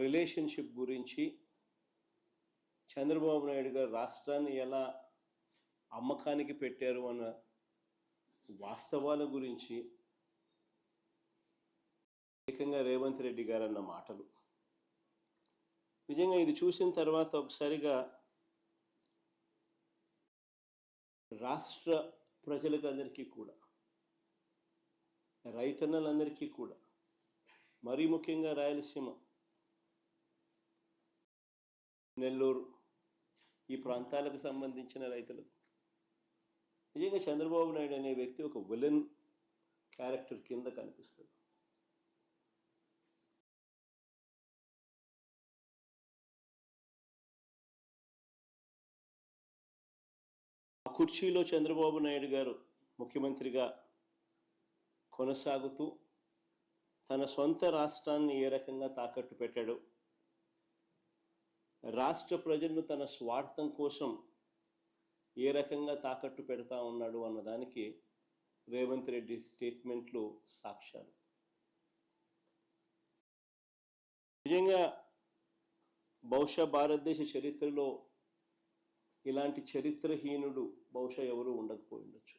Relationship గురించి, చంద్రబాబు నాయుడు గారు రాష్ట్రాన్ని ఎలా అమ్మకానికి పెట్టారు అన్న వాస్తవాల గురించి ఏకంగా రేవంత్ రెడ్డి గారు అన్న మాటలు నిజంగా ఇది చూసిన తర్వాత ఒకసారిగా రాష్ట్ర ప్రజలకు అందరికీ కూడా, రైతన్నలందరికీ కూడా, మరీ ముఖ్యంగా రాయలసీమ, నెల్లూరు ఈ ప్రాంతాలకు సంబంధించిన రైతులకు నిజంగా చంద్రబాబు నాయుడు అనే వ్యక్తి ఒక విలన్ క్యారెక్టర్ కింద కనిపిస్తుంది. ఆ కుర్చీలో చంద్రబాబు నాయుడు గారు ముఖ్యమంత్రిగా కొనసాగుతూ తన సొంత రాష్ట్రాన్ని ఏ రకంగా తాకట్టు పెట్టాడు, రాష్ట్ర ప్రజలను తన స్వార్థం కోసం ఏ రకంగా తాకట్టు పెడతా ఉన్నాడు అన్నదానికి రేవంత్ రెడ్డి స్టేట్మెంట్లు సాక్ష్యాలు. నిజంగా బహుశా భారతదేశ చరిత్రలో ఇలాంటి చరిత్రహీనుడు బహుశా ఎవరు ఉండకపోయి ఉండొచ్చు.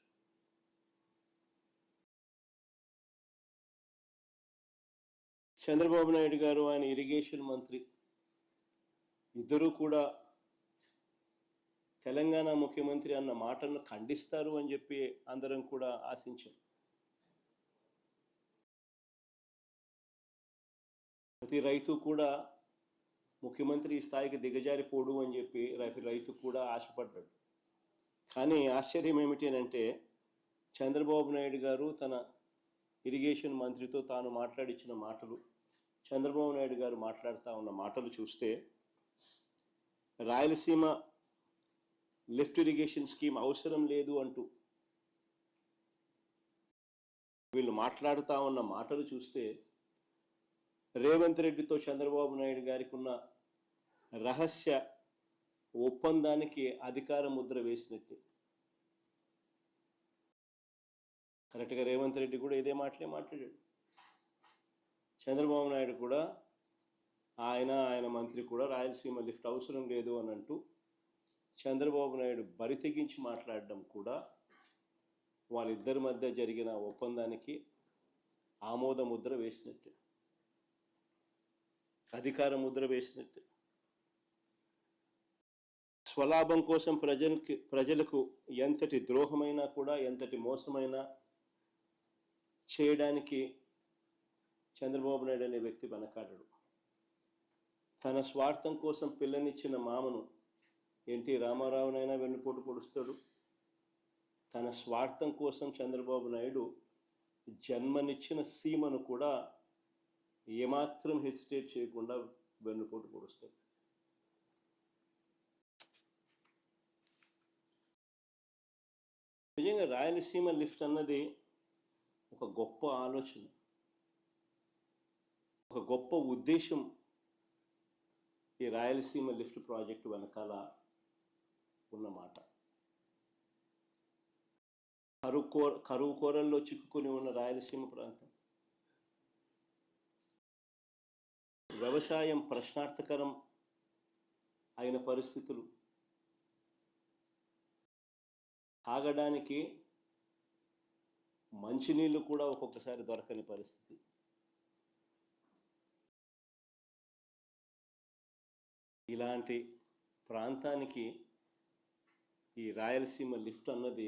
చంద్రబాబు నాయుడు గారు, ఆయన ఇరిగేషన్ మంత్రి ఇద్దరూ కూడా తెలంగాణ ముఖ్యమంత్రి అన్న మాటలను ఖండిస్తారు అని చెప్పి అందరం కూడా ఆశించాం. ప్రతి రైతు కూడా ముఖ్యమంత్రి ఈ స్థాయికి దిగజారిపోడు అని చెప్పి రైతు కూడా ఆశపడ్డాడు. కానీ ఆశ్చర్యం ఏమిటి అంటే చంద్రబాబు నాయుడు గారు తన ఇరిగేషన్ మంత్రితో తాను మాట్లాడించిన మాటలు, చంద్రబాబు నాయుడు గారు మాట్లాడుతూ ఉన్న మాటలు చూస్తే రాయలసీమ లిఫ్ట్ ఇరిగేషన్ స్కీమ్ అవసరం లేదు అంటూ వీళ్ళు మాట్లాడుతూ ఉన్న మాటలు చూస్తే రేవంత్ రెడ్డితో చంద్రబాబు నాయుడు గారికి ఉన్న రహస్య ఒప్పందానికి అధికార ముద్ర వేసినట్టే. కరెక్ట్గా రేవంత్ రెడ్డి కూడా ఇదే మాటలే మాట్లాడాడు. చంద్రబాబు నాయుడు కూడా ఆయన మంత్రి కూడా రాయలసీమ లిఫ్ట్ అవసరం లేదు అని అంటూ చంద్రబాబు నాయుడు బరి తెగించి మాట్లాడడం కూడా వాళ్ళిద్దరి మధ్య జరిగిన ఒప్పందానికి ఆమోద ముద్ర వేసినట్టే, అధికార ముద్ర వేసినట్టే. స్వలాభం కోసం ప్రజలకు ఎంతటి ద్రోహమైనా కూడా, ఎంతటి మోసమైనా చేయడానికి చంద్రబాబు నాయుడు అనే వ్యక్తి వెనకాడడు. తన స్వార్థం కోసం పిల్లనిచ్చిన మామను ఎన్టీ రామారావునైనా వెన్నుపోటు పొడుస్తాడు. తన స్వార్థం కోసం చంద్రబాబు నాయుడు జన్మనిచ్చిన సీమను కూడా ఏమాత్రం హెసిటేట్ చేయకుండా వెన్నుపోటు పొడుస్తాడు. నిజంగా రాయలసీమ లిఫ్ట్ అన్నది ఒక గొప్ప ఆలోచన, ఒక గొప్ప ఉద్దేశం ఈ రాయలసీమ లిఫ్ట్ ప్రాజెక్టు వెనకాల ఉన్నమాట. కరువు కోరల్లో చిక్కుకొని ఉన్న రాయలసీమ ప్రాంతం, వ్యవసాయం ప్రశ్నార్థకరం అయిన పరిస్థితులు, తాగడానికి మంచినీళ్ళు కూడా ఒక్కొక్కసారి దొరకని పరిస్థితి. ఇలాంటి ప్రాంతానికి ఈ రాయలసీమ లిఫ్ట్ అన్నది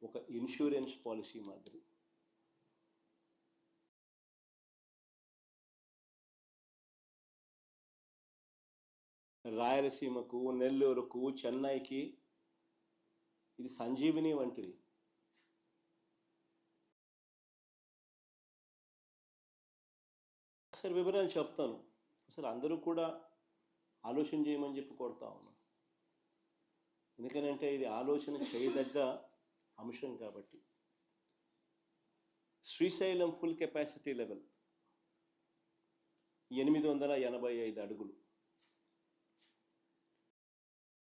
ఒక ఇన్సూరెన్స్ పాలసీ మాదిరి. రాయలసీమకు, నెల్లూరుకు, చెన్నైకి ఇది సంజీవిని వంటిది. ఒకసారి వివరాలు చెప్తాను. అసలు అందరూ కూడా ఆలోచన చేయమని చెప్పి కోరుతా ఉన్నాను. ఎందుకనంటే ఇది ఆలోచన చేయదగ్గ అంశం కాబట్టి. శ్రీశైలం ఫుల్ కెపాసిటీ లెవెల్ 885 అడుగులు.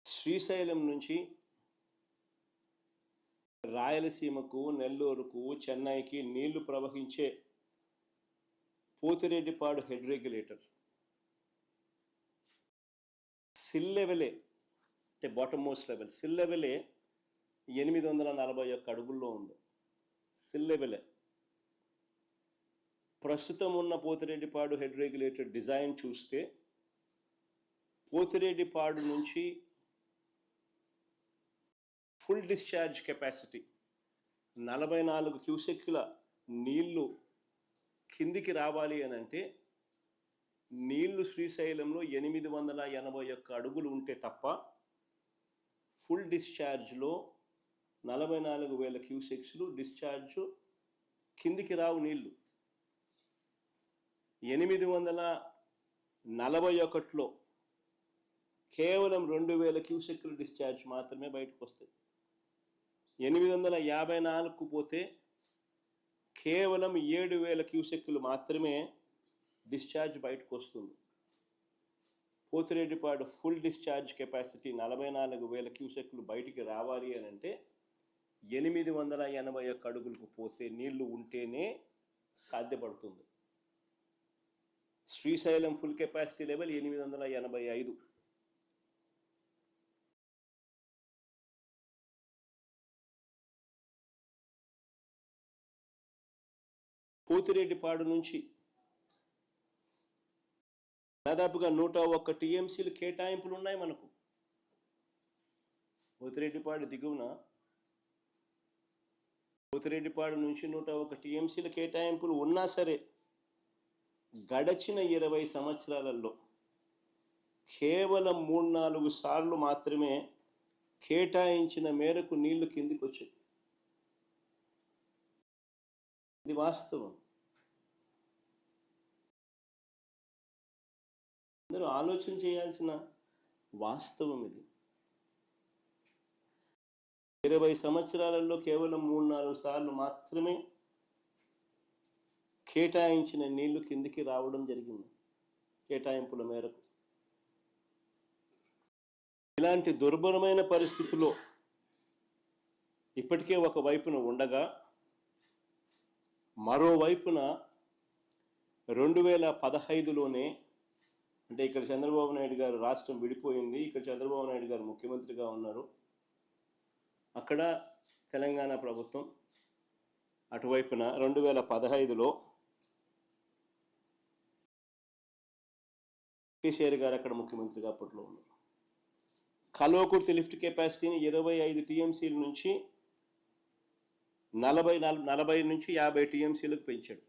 శ్రీశైలం నుంచి రాయలసీమకు, నెల్లూరుకు, చెన్నైకి నీళ్లు ప్రవహించే పోతిరెడ్డిపాడు హెడ్ రెగ్యులేటర్ సిల్ లెవెలే, అంటే బాటమ్ మోస్ట్ లెవెల్ సిల్ లెవెలే 841 అడుగుల్లో ఉంది. సిల్ లెవెలే. ప్రస్తుతం ఉన్న పోతిరెడ్డిపాడు హెడ్ రెగ్యులేటర్ డిజైన్ చూస్తే పోతిరెడ్డిపాడు నుంచి ఫుల్ డిశ్చార్జ్ కెపాసిటీ 44 క్యూసెక్ల నీళ్లు కిందికి రావాలి అని అంటే నీళ్లు శ్రీశైలంలో 881 అడుగులు ఉంటే తప్ప ఫుల్ డిశ్చార్జ్లో 44,000 క్యూసెక్స్లు డిశ్చార్జ్ కిందికి రావు. నీళ్లు 841లో కేవలం 2,000 క్యూసెక్లు డిశ్చార్జ్ మాత్రమే బయటకు వస్తాయి. 854కు పోతే కేవలం 7,000 క్యూసెక్లు మాత్రమే డిశ్చార్జ్ బయటకు వస్తుంది. పోతిరెడ్డిపాడు ఫుల్ డిశ్చార్జ్ కెపాసిటీ 44,000 క్యూసెక్లు బయటికి రావాలి అని అంటే 881 అడుగులకు పోతే నీళ్లు ఉంటేనే సాధ్యపడుతుంది. Srisailam full capacity level 885. Pothireddypadu నుంచి దాదాపుగా 101 టీఎంసీలు కేటాయింపులు ఉన్నాయి మనకు. పోతిరెడ్డిపాడు దిగువన పోతిరెడ్డిపాడు నుంచి 101 టీఎంసీల కేటాయింపులు ఉన్నా సరే గడచిన 20 సంవత్సరాలలో కేవలం 3-4 సార్లు మాత్రమే కేటాయించిన మేరకు నీళ్లు కిందికి వచ్చాయి. ఇది వాస్తవం. అందరూ ఆలోచన చేయాల్సిన వాస్తవం ఇది. 20 సంవత్సరాలలో కేవలం 3-4 సార్లు మాత్రమే కేటాయించిన నీళ్లు కిందికి రావడం జరిగింది కేటాయింపుల మేరకు. ఇలాంటి దుర్భరమైన పరిస్థితిలో ఇప్పటికే ఒక వైపున ఉండగా మరోవైపున 2015లోనే, అంటే ఇక్కడ చంద్రబాబు నాయుడు గారు రాష్ట్రం విడిపోయింది, ఇక్కడ చంద్రబాబు నాయుడు గారు ముఖ్యమంత్రిగా ఉన్నారు, అక్కడ తెలంగాణ ప్రభుత్వం అటువైపున 2015లో కేసీఆర్ గారు అక్కడ ముఖ్యమంత్రిగా అప్పట్లో ఉన్నారు. కల్వకుర్తి లిఫ్ట్ కెపాసిటీని 25 టీఎంసీల నుంచి 40 నుంచి 50 టీఎంసీలకు పెంచాడు.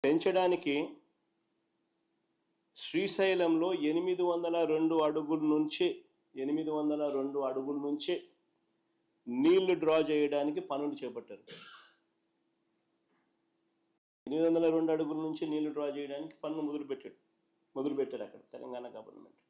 పెంచడానికి శ్రీశైలంలో 802 అడుగుల నుంచే నీళ్లు డ్రా చేయడానికి పనులు చేపట్టారు. 802 అడుగుల నుంచి నీళ్లు డ్రా చేయడానికి పనులు మొదలుపెట్టారు అక్కడ తెలంగాణ గవర్నమెంట్.